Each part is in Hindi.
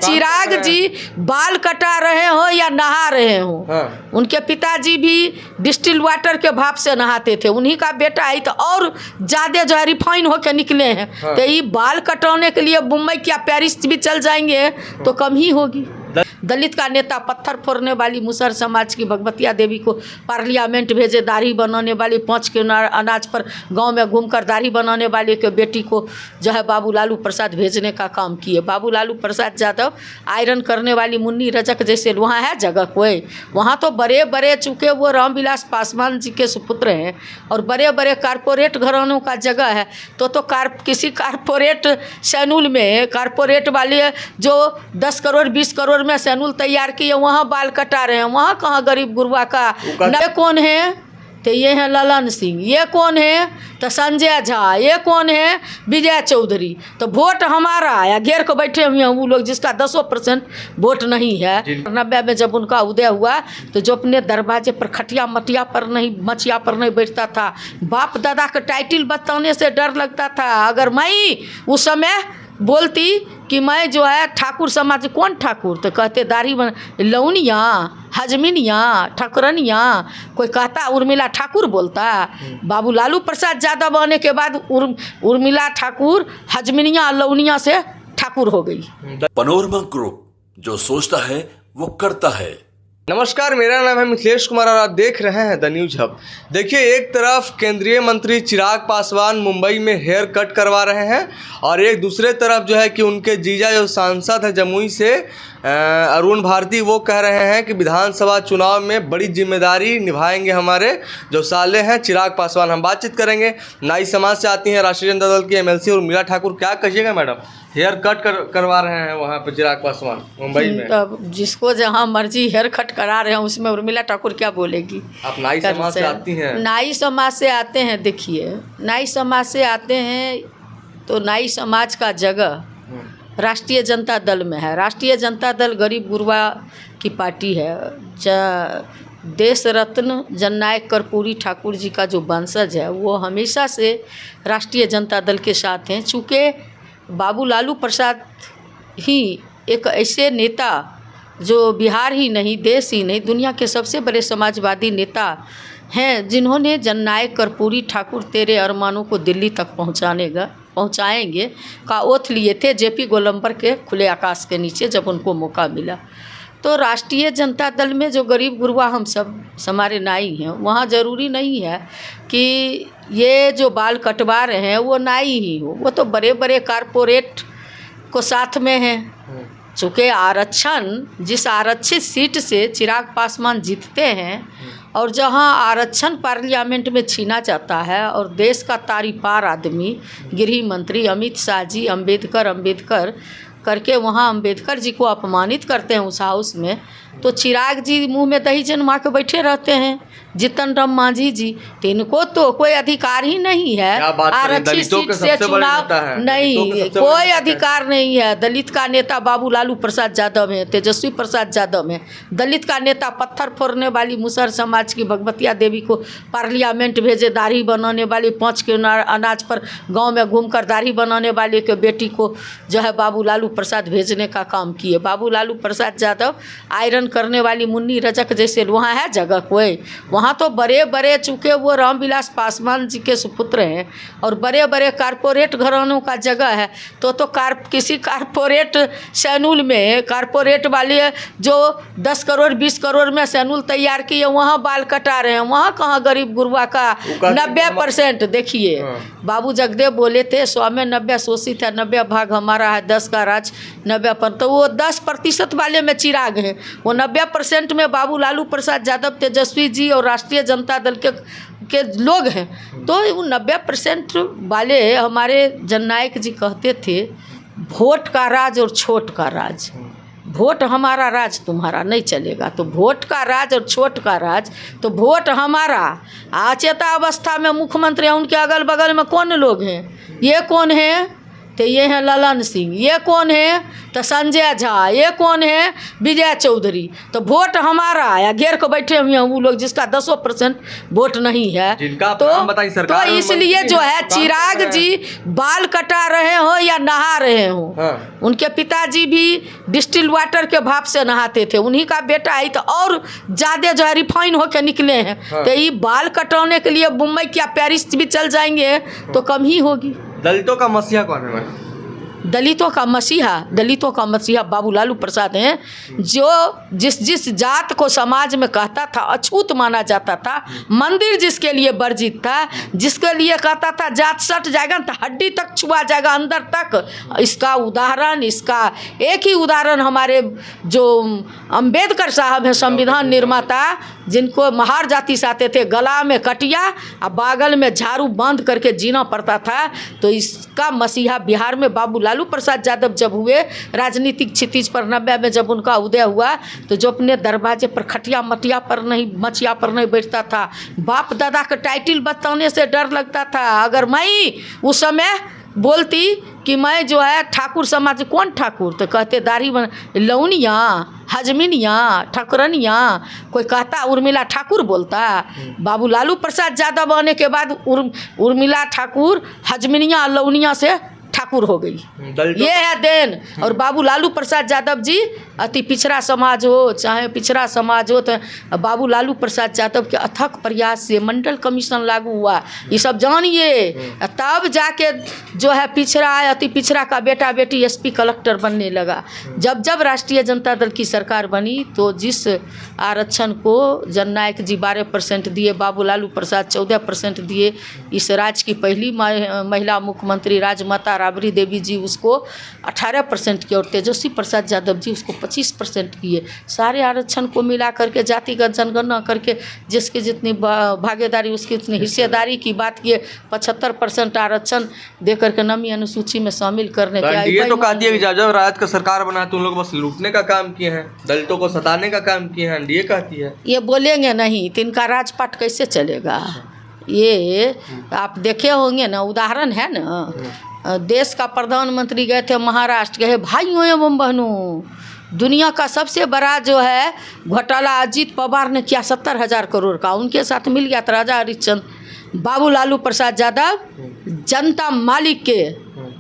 चिराग जी बाल कटा रहे हो या नहा रहे हो, हाँ। उनके पिताजी भी डिस्टिल वाटर के भाप से नहाते थे, उन्हीं का बेटा है तो और ज्यादा जो है रिफाइन होकर निकले हैं, हाँ। तो ये बाल कटाने के लिए मुंबई या पेरिस भी चल जाएंगे तो कम ही होगी। दलित का नेता पत्थर फोड़ने वाली मुसहर समाज की भगवतिया देवी को पार्लियामेंट भेजे, दाढ़ी बनाने वाली 5 किलो अनाज पर गांव में घूमकर दाढ़ी बनाने वाले के बेटी को जो है बाबू लालू प्रसाद भेजने का काम किए। बाबू लालू प्रसाद यादव आयरन करने वाली मुन्नी रजक जैसे वहाँ है जगह कोई, वहाँ तो बड़े बड़े चूँकि वो रामविलास पासवान जी के सुपुत्र हैं और बड़े बड़े कारपोरेट घरानों का जगह है, तो किसी कारपोरेट सैनुल में कारपोरेट वाले जो 10 करोड़ 20 करोड़ में सैनुल तैयार किए वहाँ बाल कटा रहे हैं, वहाँ कहाँ गरीब गुरबा का। ये कौन है? तो ये है ललन सिंह। ये कौन है? तो संजय झा। ये कौन है? विजय चौधरी। तो वोट हमारा या घेर को बैठे हुए हैं वो लोग जिसका 10% वोट नहीं है। 90 में जब उनका उदय हुआ तो जो अपने दरवाजे पर खटिया मटिया पर नहीं मचिया पर नहीं बैठता था, बाप दादा का टाइटिल बताने से डर लगता था। अगर मैं उस समय बोलती कि मैं जो है ठाकुर समाज, कौन ठाकुर? तो कहते दाढ़ी बन लौनिया हजमिनिया ठकुरनिया, कोई कहता उर्मिला ठाकुर बोलता। बाबू लालू प्रसाद यादव आने के बाद उर्मिला ठाकुर हजमिनिया लौनिया से ठाकुर हो गई। पनोरमा ग्रुप, जो सोचता है वो करता है। नमस्कार, मेरा नाम है मिथिलेश कुमार और आप देख रहे हैं द न्यूज हब। देखिए, एक तरफ केंद्रीय मंत्री चिराग पासवान मुंबई में हेयर कट करवा रहे हैं और एक दूसरे तरफ जो है कि उनके जीजा जो सांसद है जमुई से अरुण भारती, वो कह रहे हैं कि विधानसभा चुनाव में बड़ी जिम्मेदारी निभाएंगे हमारे जो साले हैं चिराग पासवान। हम बातचीत करेंगे। नाई समाज से आती हैं राष्ट्रीय जनता दल की MLC उर्मिला ठाकुर। क्या कहिएगा मैडम, हेयर कट करवा रहे हैं वहाँ पे चिराग पासवान मुंबई में? तब जिसको जहाँ मर्जी हेयर कट करा रहे हैं उसमें उर्मिला ठाकुर क्या बोलेगी? आप नाई समाज से आती हैं? नाई समाज से आते हैं। देखिए, नाई समाज से आते हैं तो नाई समाज का जगह राष्ट्रीय जनता दल में है। राष्ट्रीय जनता दल गरीब गुरबा की पार्टी है। देश रत्न जननायक कर्पूरी ठाकुर जी का जो वंशज है वो हमेशा से राष्ट्रीय जनता दल के साथ हैं। चूँकि बाबू लालू प्रसाद ही एक ऐसे नेता जो बिहार ही नहीं देश ही नहीं दुनिया के सबसे बड़े समाजवादी नेता हैं जिन्होंने जननायक कर्पूरी ठाकुर तेरे अरमानों को दिल्ली तक पहुंचाएंगे का ओथ लिए थे JP गोलंबर के खुले आकाश के नीचे जब उनको मौका मिला। तो राष्ट्रीय जनता दल में जो गरीब गुरबा हम सब हमारे नाई हैं, वहाँ ज़रूरी नहीं है कि ये जो बाल कटवा रहे हैं वो नाई ही हो, वो तो बड़े बड़े कारपोरेट को साथ में हैं। चूँकि आरक्षण जिस आरक्षित सीट से चिराग पासवान जीतते हैं और जहां आरक्षण पार्लियामेंट में छीना जाता है और देश का तारीपार आदमी गृह मंत्री अमित शाह जी अम्बेडकर करके वहाँ अम्बेडकर जी को अपमानित करते हैं उस हाउस में, तो चिराग जी मुंह में दही जन्मा के बैठे रहते हैं। जीतन राम मांझी जी, तो इनको तो कोई अधिकार ही नहीं है आरक्षित सीट से चुनाव, नहीं कोई अधिकार नहीं है। दलित का नेता बाबू लालू प्रसाद यादव हैं, तेजस्वी प्रसाद यादव हैं। दलित का नेता पत्थर फोड़ने वाली मुसहर समाज की भगवतिया देवी को पार्लियामेंट भेजे, दाढ़ी बनाने वाली 5 किलो अनाज पर गाँव में घूमकर दाढ़ी बनाने वाले के बेटी को जो है बाबू लालू प्रसाद भेजने का काम किए। बाबू लालू प्रसाद यादव आयरन करने वाली मुन्नी रजक जैसे वहाँ है जगह कोई, वहाँ तो बड़े बड़े चूँकि वो रामविलास पासवान जी के सुपुत्र हैं और बड़े बड़े कारपोरेट घरानों का जगह है, तो किसी कारपोरेट सैनुल में कारपोरेट वाले जो 10 करोड़ 20 करोड़ में सैनुल तैयार किए वहाँ बाल कटा रहे हैं, वहाँ कहाँ गरीब गुरबा का 90%। देखिए, बाबू जगदेव बोले थे 100 में 90 शोषित है, 90 भाग हमारा है, 10 का राज 90 पर, तो वो 10% वाले में चिराग हैं। वो 90% में बाबू लालू प्रसाद यादव तेजस्वी जी और राष्ट्रीय जनता दल के लोग हैं। तो वो 90% वाले हमारे जननायक जी कहते थे वोट का राज और छोट का राज, वोट हमारा राज तुम्हारा नहीं चलेगा। तो वोट का राज और छोट का राज, तो वोट हमारा। अचेता अवस्था में मुख्यमंत्री हैं, उनके अगल बगल में कौन लोग हैं? ये कौन है? तो ये हैं ललन सिंह, ये कौन है तो संजय झा, ये कौन है विजय चौधरी। तो वोट हमारा या घेर को बैठे हुए हैं वो लोग जिसका 10% वोट नहीं है। जिनका तो नाम बताइए सरकार तो में इसलिए मंत्री जो हैं, है काम कर चिराग रहे हैं। जी बाल कटा रहे हो या नहा रहे हो, हाँ। उनके पिताजी भी डिस्टिल वाटर के भाप से नहाते थे, उन्हीं का बेटा है तो और ज़्यादा जो है रिफाइन होकर निकले हैं। हाँ। तो ये बाल कटाने के लिए मुंबई क्या पेरिस भी चल जाएंगे तो कम ही होगी। दलितों का मसीहा कौन है मैम? दलितों का मसीहा बाबू लालू प्रसाद हैं, जो जिस जात को समाज में कहता था अछूत माना जाता था, मंदिर जिसके लिए वर्जित था, जिसके लिए कहता था जात सट जाएगा तो हड्डी तक छुआ जाएगा अंदर तक। इसका एक ही उदाहरण हमारे जो अंबेडकर साहब हैं, संविधान निर्माता, जिनको महार जाति से आते थे, गला में कटिया और बागल में झाड़ू बांध करके जीना पड़ता था। तो इसका मसीहा बिहार में बाबू लालू प्रसाद यादव जब हुए, राजनीतिक क्षितिज पर 90 में जब उनका उदय हुआ, तो जो अपने दरवाजे पर खटिया मटिया पर नहीं, मचिया पर नहीं बैठता था, बाप दादा का टाइटल बताने से डर लगता था। अगर मैं उस समय बोलती कि मैं जो है ठाकुर समाज, कौन ठाकुर, तो कहते दाढ़ी बन लौनिया, हजमिनिया, ठाकुरनिया, कोई कहता उर्मिला ठाकुर बोलता। बाबू लालू प्रसाद यादव आने के बाद उर्मिला ठाकुर हजमिनिया लौनिया से ठाकुर हो गई। ये है देन। और बाबू लालू प्रसाद यादव जी अति पिछड़ा समाज हो चाहे पिछड़ा समाज हो, तो बाबू लालू प्रसाद यादव के अथक प्रयास से मंडल कमीशन लागू हुआ, ये सब जानिए। तब जाके जो है पिछड़ा है, अति पिछड़ा का बेटा बेटी एसपी कलेक्टर बनने लगा। जब राष्ट्रीय जनता दल की सरकार बनी तो जिस आरक्षण को जननायक जी 12% दिए, बाबू लालू प्रसाद 14% दिए, इस राज्य की पहली महिला मुख्यमंत्री राजमाता राबड़ी देवी जी उसको 18% किए और तेजस्वी प्रसाद यादव जी उसको 25% किए। सारे आरक्षण को मिला करके जातिगत जनगणना करके जिसकी जितनी भागीदारी उसकी उतनी हिस्सेदारी की बात किए, 75% आरक्षण दे करके नमी अनुसूची में शामिल करने के। ये तो कहती है कि जब राज का सरकार बना तो उन लोग बस लूटने का काम किए हैं, दलितों को सताने का काम किए हैं, ये कहती है। ये बोलेंगे नहीं तो इनका राजपाट कैसे चलेगा। ये आप देखे होंगे ना, उदाहरण है ना, देश का प्रधानमंत्री गए थे महाराष्ट्र, गए भाइयों एवं बहनों, दुनिया का सबसे बड़ा जो है घोटाला अजीत पवार ने किया 70,000 करोड़ का, उनके साथ मिल गया था राजा हरिश्चंद्र। बाबू लालू प्रसाद यादव जनता मालिक के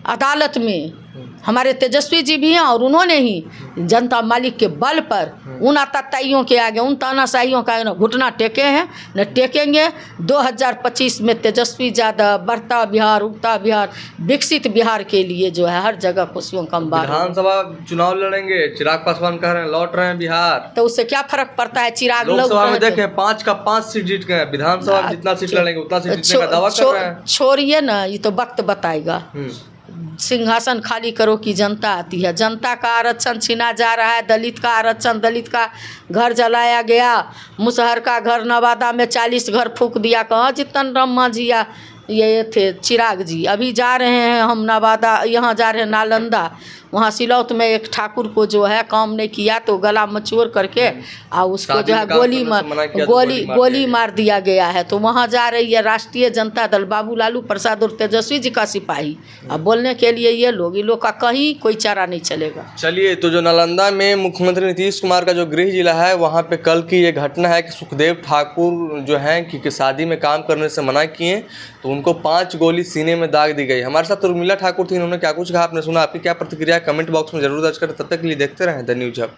अदालत में हमारे तेजस्वी जी भी हैं और उन्होंने ही जनता मालिक के बल पर उन आताताइयों के आगे, उन तानाशाहियों का न घुटना टेके हैं न टेकेंगे। 2025 में तेजस्वी यादव बढ़ता बिहार, उगता बिहार, विकसित बिहार के लिए जो है हर जगह खुशियों का अंबार। विधानसभा चुनाव लड़ेंगे, चिराग पासवान कह रहे हैं लौट रहे हैं बिहार, तो उससे क्या फर्क पड़ता है। चिराग लोकसभा में देखें 5 का 5 सीट जीत गए, विधानसभा में जितना सीट लड़ेंगे उतना सीट जीतने का दावा कर रहे हैं। छोड़िए ना, ये तो वक्त बताएगा। सिंहासन खाली करो कि जनता आती है। जनता का आरक्षण छीना जा रहा है, दलित का आरक्षण, दलित का घर जलाया गया, मुसहर का घर नवादा में 40 घर फूंक दिया। कहाँ जितन राम मांझिया ये थे चिराग जी। अभी जा रहे हैं हम नवादा, यहाँ जा रहे हैं नालंदा, वहाँ सिलौत में एक ठाकुर को जो है काम नहीं किया तो गला मचोर करके और उसको जो है गोली मार दिया गया है। तो वहाँ जा रही है राष्ट्रीय जनता दल, बाबू लालू प्रसाद और तेजस्वी जी का सिपाही। अब बोलने के लिए ये लोग का कहीं कोई चारा नहीं चलेगा। चलिए, तो जो नालंदा में मुख्यमंत्री नीतीश कुमार का जो गृह जिला है वहाँ पे कल की ये घटना है कि सुखदेव ठाकुर जो हैं कि शादी में काम करने से मना किए तो उनको 5 गोली सीने में दाग दी गई। हमारे साथ उर्मिला ठाकुर थी, उन्होंने क्या कुछ कहा आपने सुना। आपकी क्या प्रतिक्रिया कमेंट बॉक्स में जरूर दर्ज करें। तब तक के लिए देखते रहें द न्यूज़ हब।